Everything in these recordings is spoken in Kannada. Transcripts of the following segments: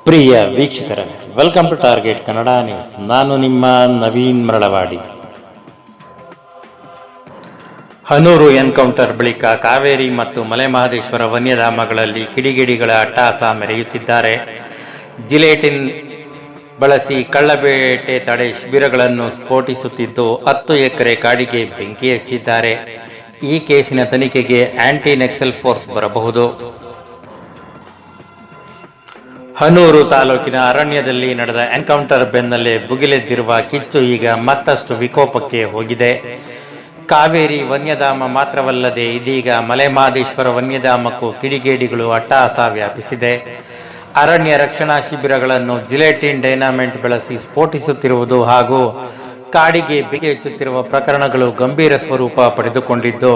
ಪ್ರಿಯ ವೀಕ್ಷಕರೇ, welcome to Target Kannada News. ನಾನು ನಿಮ್ಮ ನವೀನ್ ಮರಳವಾಡಿ. ಹನೂರು ಎನ್ಕೌಂಟರ್ ಬಳಿಕ ಕಾವೇರಿ ಮತ್ತು ಮಲೆಮಹದೇಶ್ವರ ವನ್ಯಧಾಮಗಳಲ್ಲಿ ಕಿಡಿಗೇಡಿಗಳ ಅಟ್ಟಹಾಸ ಮೆರೆಯುತ್ತಿದ್ದಾರೆ. ಜಿಲೆಟಿನ್ ಬಳಸಿ ಕಳ್ಳಬೇಟೆ ತಡೆ ಶಿಬಿರಗಳನ್ನು ಸ್ಫೋಟಿಸುತ್ತಿದ್ದು 10 ಎಕರೆ ಕಾಡಿಗೆ ಬೆಂಕಿ ಹಚ್ಚಿದ್ದಾರೆ. ಈ ಕೇಸಿನ ತನಿಖೆಗೆ ಆಂಟಿ ನಕ್ಸಲ್ ಫೋರ್ಸ್ ಬರಬಹುದು. ಹನೂರು ತಾಲೂಕಿನ ಅರಣ್ಯದಲ್ಲಿ ನಡೆದ ಎನ್ಕೌಂಟರ್ ಬೆನ್ನಲ್ಲೇ ಭುಗಿಲೆದ್ದಿರುವ ಕಿಚ್ಚು ಈಗ ಮತ್ತಷ್ಟು ವಿಕೋಪಕ್ಕೆ ಹೋಗಿದೆ. ಕಾವೇರಿ ವನ್ಯಧಾಮ ಮಾತ್ರವಲ್ಲದೆ ಇದೀಗ ಮಲೆಮಹದೇಶ್ವರ ವನ್ಯಧಾಮಕ್ಕೂ ಕಿಡಿಗೇಡಿಗಳು ಅಟ್ಟಹಾಸ ವ್ಯಾಪಿಸಿದೆ. ಅರಣ್ಯ ರಕ್ಷಣಾ ಶಿಬಿರಗಳನ್ನು ಜಿಲೆಟಿನ್ ಡೈನಾಮೈಟ್ ಬಳಸಿ ಸ್ಫೋಟಿಸುತ್ತಿರುವುದು ಹಾಗೂ ಕಾಡಿಗೆ ಬೆಂಕಿ ಹಚ್ಚುತ್ತಿರುವ ಪ್ರಕರಣಗಳು ಗಂಭೀರ ಸ್ವರೂಪ ಪಡೆದುಕೊಂಡಿದ್ದು,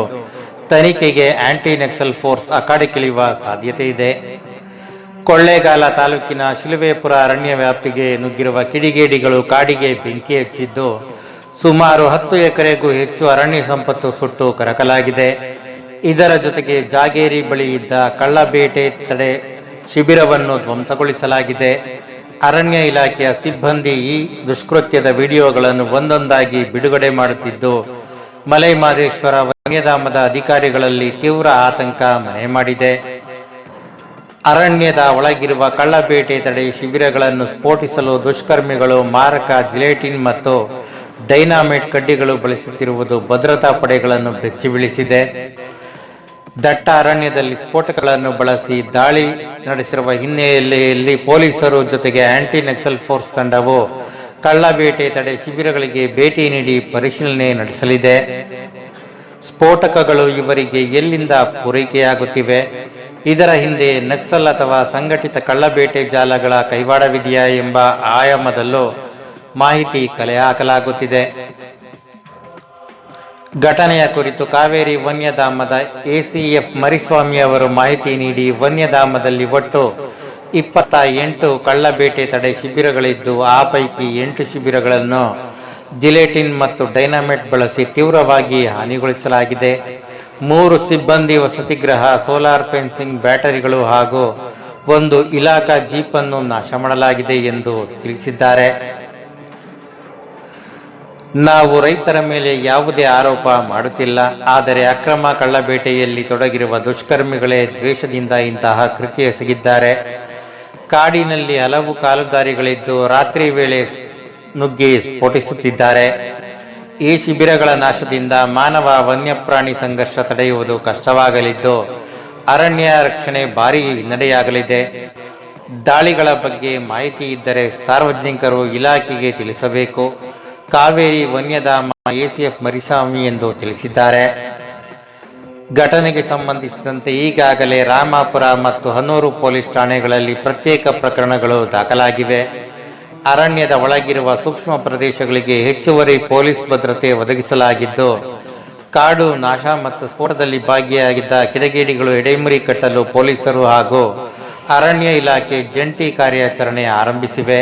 ತನಿಖೆಗೆ ಆಂಟಿ ನಕ್ಸಲ್ ಫೋರ್ಸ್ ಅಖಾಡಕ್ಕಿಳಿಯುವ ಸಾಧ್ಯತೆ ಇದೆ. ಕೊಳ್ಳೇಗಾಲ ತಾಲೂಕಿನ ಶಿಲುವೆಪುರ ಅರಣ್ಯ ವ್ಯಾಪ್ತಿಗೆ ನುಗ್ಗಿರುವ ಕಿಡಿಗೇಡಿಗಳು ಕಾಡಿಗೆ ಬೆಂಕಿ ಹಚ್ಚಿದ್ದು, ಸುಮಾರು 10 ಎಕರೆಗೂ ಹೆಚ್ಚು ಅರಣ್ಯ ಸಂಪತ್ತು ಸುಟ್ಟು ಕರಕಲಾಗಿದೆ. ಇದರ ಜೊತೆಗೆ ಜಾಗೇರಿ ಬಳಿ ಇದ್ದ ಕಳ್ಳಬೇಟೆ ತಡೆ ಶಿಬಿರವನ್ನು ಧ್ವಂಸಗೊಳಿಸಲಾಗಿದೆ. ಅರಣ್ಯ ಇಲಾಖೆಯ ಸಿಬ್ಬಂದಿ ಈ ದುಷ್ಕೃತ್ಯದ ವಿಡಿಯೋಗಳನ್ನು ಒಂದೊಂದಾಗಿ ಬಿಡುಗಡೆ ಮಾಡುತ್ತಿದ್ದು, ಮಲೆಮಹದೇಶ್ವರ ವನ್ಯಧಾಮದ ಅಧಿಕಾರಿಗಳಲ್ಲಿ ತೀವ್ರ ಆತಂಕ ಮನೆ ಮಾಡಿದೆ. ಅರಣ್ಯದ ಒಳಗಿರುವ ಕಳ್ಳಬೇಟೆ ತಡೆ ಶಿಬಿರಗಳನ್ನು ಸ್ಫೋಟಿಸಲು ದುಷ್ಕರ್ಮಿಗಳು ಮಾರಕ ಜಿಲೆಟಿನ್ ಮತ್ತು ಡೈನಾಮೈಟ್ ಕಡ್ಡಿಗಳು ಬಳಸುತ್ತಿರುವುದು ಭದ್ರತಾ ಪಡೆಗಳನ್ನು ಬೆಚ್ಚಿ ಬೀಳಿಸಿದೆ. ದಟ್ಟ ಅರಣ್ಯದಲ್ಲಿ ಸ್ಫೋಟಕಗಳನ್ನು ಬಳಸಿ ದಾಳಿ ನಡೆಸಿರುವ ಹಿನ್ನೆಲೆಯಲ್ಲಿ ಪೊಲೀಸರು ಜೊತೆಗೆ ಆಂಟಿ ನಕ್ಸಲ್ ಫೋರ್ಸ್ ತಂಡವು ಕಳ್ಳಬೇಟೆ ತಡೆ ಶಿಬಿರಗಳಿಗೆ ಭೇಟಿ ನೀಡಿ ಪರಿಶೀಲನೆ ನಡೆಸಲಿದೆ. ಸ್ಫೋಟಕಗಳು ಇವರಿಗೆ ಎಲ್ಲಿಂದ ಪೂರೈಕೆಯಾಗುತ್ತಿವೆ, ಇದರ ಹಿಂದೆ ನಕ್ಸಲ್ ಅಥವಾ ಸಂಘಟಿತ ಕಳ್ಳಬೇಟೆ ಜಾಲಗಳ ಕೈವಾಡವಿದೆಯಾ ಎಂಬ ಆಯಾಮದಲ್ಲೂ ಮಾಹಿತಿ ಕಲೆ ಹಾಕಲಾಗುತ್ತಿದೆ. ಘಟನೆಯ ಕುರಿತು ಕಾವೇರಿ ವನ್ಯಧಾಮದ ಎಸಿಎಫ್ ಮರಿಸ್ವಾಮಿ ಅವರು ಮಾಹಿತಿ ನೀಡಿ, ವನ್ಯಧಾಮದಲ್ಲಿ ಒಟ್ಟು 28 ಕಳ್ಳಬೇಟೆ ತಡೆ ಶಿಬಿರಗಳಿದ್ದು, ಆ ಪೈಕಿ 8 ಶಿಬಿರಗಳನ್ನು ಜಿಲೆಟಿನ್ ಮತ್ತು ಡೈನಾಮೈಟ್ ಬಳಸಿ ತೀವ್ರವಾಗಿ ಹಾನಿಗೊಳಿಸಲಾಗಿದೆ. 3 ಸಿಬ್ಬಂದಿ ವಸತಿಗೃಹ, ಸೋಲಾರ್ ಫೆನ್ಸಿಂಗ್, ಬ್ಯಾಟರಿಗಳು ಹಾಗೂ 1 ಇಲಾಖಾ ಜೀಪ್ ಅನ್ನು ನಾಶ ಮಾಡಲಾಗಿದೆ ಎಂದು ತಿಳಿಸಿದ್ದಾರೆ. ನಾವು ರೈತರ ಮೇಲೆ ಯಾವುದೇ ಆರೋಪ ಮಾಡುತ್ತಿಲ್ಲ, ಆದರೆ ಅಕ್ರಮ ಕಳ್ಳಬೇಟೆಯಲ್ಲಿ ತೊಡಗಿರುವ ದುಷ್ಕರ್ಮಿಗಳೇ ದ್ವೇಷದಿಂದ ಇಂತಹ ಕೃತ್ಯ ಎಸಗಿದ್ದಾರೆ. ಕಾಡಿನಲ್ಲಿ ಹಲವು ಕಾಲುದಾರಿಗಳಿದ್ದು ರಾತ್ರಿ ವೇಳೆ ನುಗ್ಗಿ ಸ್ಫೋಟಿಸುತ್ತಿದ್ದಾರೆ. ಈ ಶಿಬಿರಗಳ ನಾಶದಿಂದ ಮಾನವ ವನ್ಯಪ್ರಾಣಿ ಸಂಘರ್ಷ ತಡೆಯುವುದು ಕಷ್ಟವಾಗಲಿದ್ದು, ಅರಣ್ಯ ರಕ್ಷಣೆ ಭಾರೀ ಹಿನ್ನಡೆಯಾಗಲಿದೆ. ದಾಳಿಗಳ ಬಗ್ಗೆ ಮಾಹಿತಿ ಇದ್ದರೆ ಸಾರ್ವಜನಿಕರು ಇಲಾಖೆಗೆ ತಿಳಿಸಬೇಕು. ಕಾವೇರಿ ವನ್ಯಧಾಮ ಎಸಿಎಫ್ ಮರಿಸ್ವಾಮಿ ಎಂದು ತಿಳಿಸಿದ್ದಾರೆ. ಘಟನೆಗೆ ಸಂಬಂಧಿಸಿದಂತೆ ಈಗಾಗಲೇ ರಾಮಾಪುರ ಮತ್ತು ಹನೂರು ಪೊಲೀಸ್ ಠಾಣೆಗಳಲ್ಲಿ ಪ್ರತ್ಯೇಕ ಪ್ರಕರಣಗಳು ದಾಖಲಾಗಿವೆ. ಅರಣ್ಯದ ಒಳಗಿರುವ ಸೂಕ್ಷ್ಮ ಪ್ರದೇಶಗಳಿಗೆ ಹೆಚ್ಚುವರಿ ಪೊಲೀಸ್ ಭದ್ರತೆ ಒದಗಿಸಲಾಗಿದ್ದು, ಕಾಡು ನಾಶ ಮತ್ತು ಸ್ಫೋಟದಲ್ಲಿ ಭಾಗಿಯಾಗಿದ್ದ ಕಿಡಿಗೇಡಿಗಳು ಎಡೆಮುರಿ ಕಟ್ಟಲು ಪೊಲೀಸರು ಹಾಗೂ ಅರಣ್ಯ ಇಲಾಖೆ ಜಂಟಿ ಕಾರ್ಯಾಚರಣೆ ಆರಂಭಿಸಿವೆ.